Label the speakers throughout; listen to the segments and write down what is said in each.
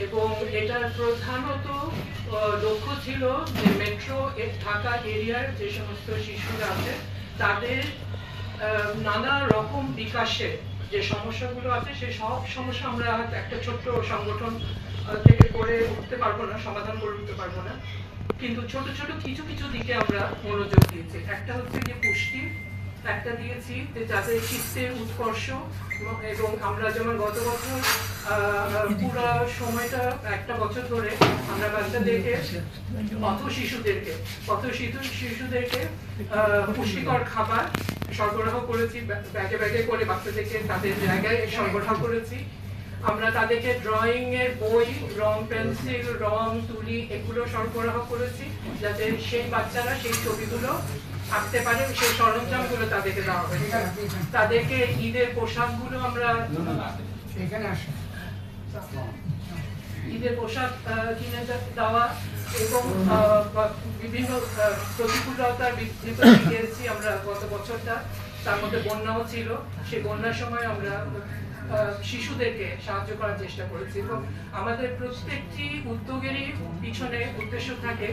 Speaker 1: এবং এটার প্রধানত লক্ষ্য ছিল যে মেট্রো ঢাকা এরিয়ার যে সমস্ত শিশুরা আছে তাদের নানা রকম বিকাশে যে সমস্যাগুলো আছে সেই সব সমস্যা আমরা একটা ছোট্ট সংগঠন থেকে করে উঠতে পারবো না, সমাধান করে উঠতে পারবো না, কিন্তু ছোট ছোট কিছু কিছু দিকে আমরা মনোযোগ দিয়েছি। একটা হচ্ছে যে পুষ্টি, একটা দিয়েছি যে যাদের চিত্তের উৎকর্ষ, এবং আমরা যেমন গত বছর পুরো সময়টা একটা বছর ধরে আমরা বাচ্চাদেরকে পথ শিশুদেরকে পুষ্টিকর খাবার সরবরাহ করেছি, ব্যাগে ব্যাগে করে বাচ্চাদেরকে তাদের জায়গায় সরবরাহ করেছি। আমরা তাদেরকে ড্রয়িং এর বই, রং পেন্সিল, রং তুলি এগুলো সরবরাহ করেছি যাতে সেই বাচ্চারা সেই ছবিগুলো আঁকতে পারে, সেই সরঞ্জামগুলো তাদেরকে দেওয়া হয়েছে। তাদেরকে ঈদের পোশাকগুলো আমরা ঈদের পোশাক কিনে দেওয়া এবং বিভিন্ন প্রতিকূলতার ভিতরে গিয়েছি আমরা গত বছরটা, তার মধ্যে বন্যাও ছিল। সেই বন্যার সময় আমরা শিশুদেরকে সাহায্য করার চেষ্টা করেছি এবং আমাদের প্রত্যেকটি উদ্যোগেরই পিছনে উদ্দেশ্য থাকে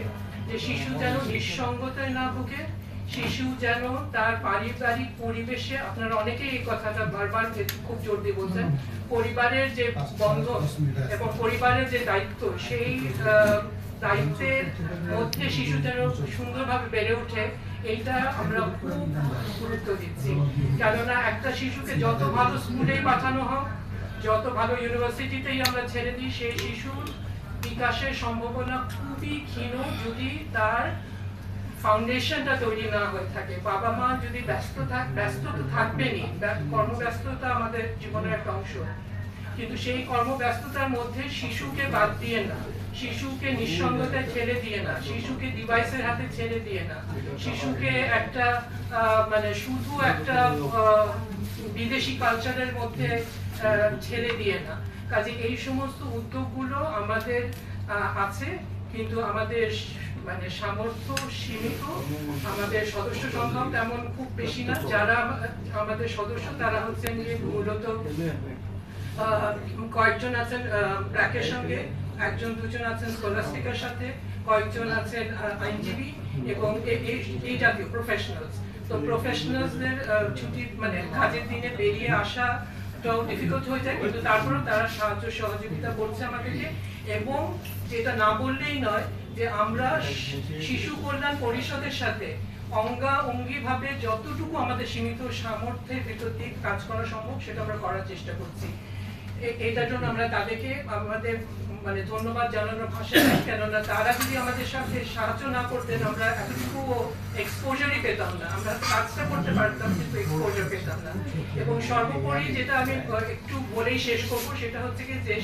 Speaker 1: যে শিশু যেন নিঃসঙ্গতায় না ভুগে, শিশু যেন তার পারিবারিক পরিবেশে, আপনারা অনেকেই এই কথাটা বারবার খুব জোর দিয়ে বলছেন, পরিবারের যে বন্ধন এবং পরিবারের যে দায়িত্ব, সেই দায়িত্বের মধ্যে শিশু যেন সুন্দরভাবে বেড়ে ওঠে, এইটা আমরা খুব গুরুত্ব দিচ্ছি। কেননা একটা শিশুকে যত ভালো স্কুলেই পাঠানো হোক, যত ভালো ইউনিভার্সিটিতেই আমরা ছেড়ে দিই, সেই শিশুর বিকাশের সম্ভাবনা খুবই ক্ষীণ যদি তার ফাউন্ডেশনটা তৈরি না হয়ে থাকে। বাবা মা যদি ব্যস্ত তো থাকবেনই, কর্মব্যস্ততা আমাদের জীবনের একটা অংশ, কিন্তু সেই কর্মব্যস্ততার মধ্যে শিশুকে বাদ দিয়ে না, শিশুকে নিঃসঙ্গতায় ছেড়ে দিয়ে না, শিশুকে ডিভাইসের হাতে ছেড়ে দিয়ে না, শিশুকে একটা মানে শুধু একটা বিদেশি কালচারের মধ্যে ছেড়ে দিয়ে না। কাজে এই সমস্ত উদ্যোগগুলো আমাদের আছে, কিন্তু আমাদের মানে সামর্থ্য সীমিত, আমাদের সদস্য সংখ্যা তেমন খুব বেশি না। যারা আমাদের সদস্য তারা হচ্ছেন যে মূলত কয়েকজন আছেন ব্র্যাকের সঙ্গে, একজন দুজন আছেন স্কলাস্টিকার সাথে, কয়েকজন আছেন আইনজীবী এবং এই জাতীয় প্রফেশনালস। তো প্রফেশনালসদের ছুটি মানে কাজের দিনে বেরিয়ে আসা ডিফিকাল্ট হয়ে যায়, কিন্তু তারপরেও তারা সাহায্য সহযোগিতা করছে আমাদেরকে। এবং যেটা না বললেই নয় যে আমরা শিশু কল্যাণ পরিষদের সাথে অঙ্গাঅঙ্গি ভাবে যতটুকু আমাদের সীমিত সামর্থ্যের ভিতর দিয়ে কাজ করা সম্ভব সেটা আমরা করার চেষ্টা করছি। এটার জন্য আমরা তাদেরকে আমাদের মানে ধন্যবাদ জানানোর ভাষা নেই, কেননা তারা যদি আমাদের সাথে সাহায্য না করতেন আমরা এতটুকু এক্সপোজারই পেতাম না। আমরা কাজটা করতে পারতাম কিন্তু এক্সপোজার পেতাম না। এবং সর্বোপরি যেটা আমি একটু বলেই শেষ করবো সেটা হচ্ছে কি যে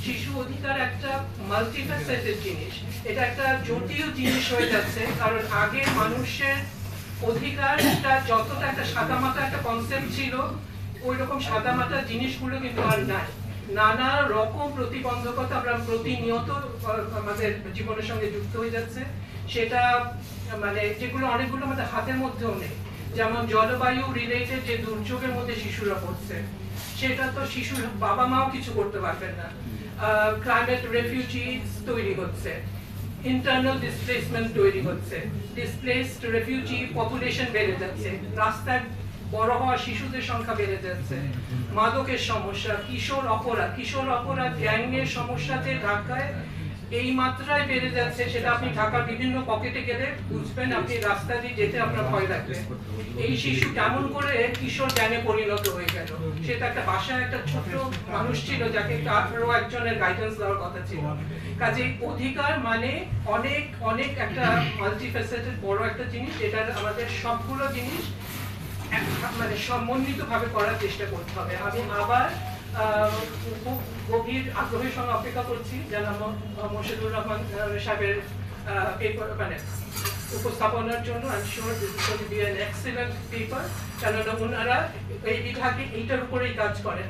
Speaker 1: শিশু অধিকার একটা মাল্টিফ্যাসেটেড জিনিস, এটা একটা জটিল জিনিস হয়ে যাচ্ছে। কারণ আগে মানুষের অধিকারটা যতটা একটা সাদামাটা একটা কনসেপ্ট ছিল, ওই রকম সাদামাটা জিনিসগুলো কিন্তু আর নাই। নানা রকম প্রতিবন্ধকতা আমরা প্রতিনিয়ত আমাদের জীবনের সঙ্গে যুক্ত হয়ে যাচ্ছে, সেটা মানে যেগুলো অনেকগুলো আমাদের হাতের মধ্যেও নেই। যেমন জলবায়ু রিলেটেড যে দুর্যোগের মধ্যে শিশুরা পড়ছে, সেটা তো শিশুর বাবা মাও কিছু করতে পারবেন না। ক্লাইমেট রেফিউজিস তৈরি হচ্ছে, ইন্টারনাল ডিসপ্লেসমেন্ট তৈরি হচ্ছে, ডিসপ্লেসড রেফিউজি পপুলেশন বেড়ে যাচ্ছে, রাস্তায় বড় হওয়া শিশুদের সংখ্যা বেড়ে যাচ্ছে, মাদকের সমস্যা, কিশোর অপরাধ গ্যাংয়ের সমস্যা যে ঢাকায় এই মাত্রায় বেড়ে যাচ্ছে, সেটা আপনি ঢাকার বিভিন্ন পকেটে গেলে বুঝবেন, আপনি রাস্তা দিয়ে যেতে আপনার ভয় লাগবে। এই শিশু কেমন করে কিশোর গ্যাংয়ে পরিণত হয়ে গেল, সেটা একটা বাসায় একটা ছোট্ট মানুষ ছিল যাকে আরো একজনের গাইডেন্স দেওয়ার কথা ছিল। কাজে অধিকার মানে অনেক অনেক একটা মাল্টিফ্যাসেটেড বড় একটা জিনিস, এটা আমাদের সবগুলো জিনিস মানে সমন্বিত ভাবে করার চেষ্টা করতে হবে। আমি আবার খুব গভীর আগ্রহের সঙ্গে অপেক্ষা করছি জানাব মোর্শেদুর রহমান সাহেবের মানে উপস্থাপনার জন্য। I am sure this is going to be an excellent paper, কেননা ওনারা এই বিভাগে এইটার উপরেই কাজ করেন।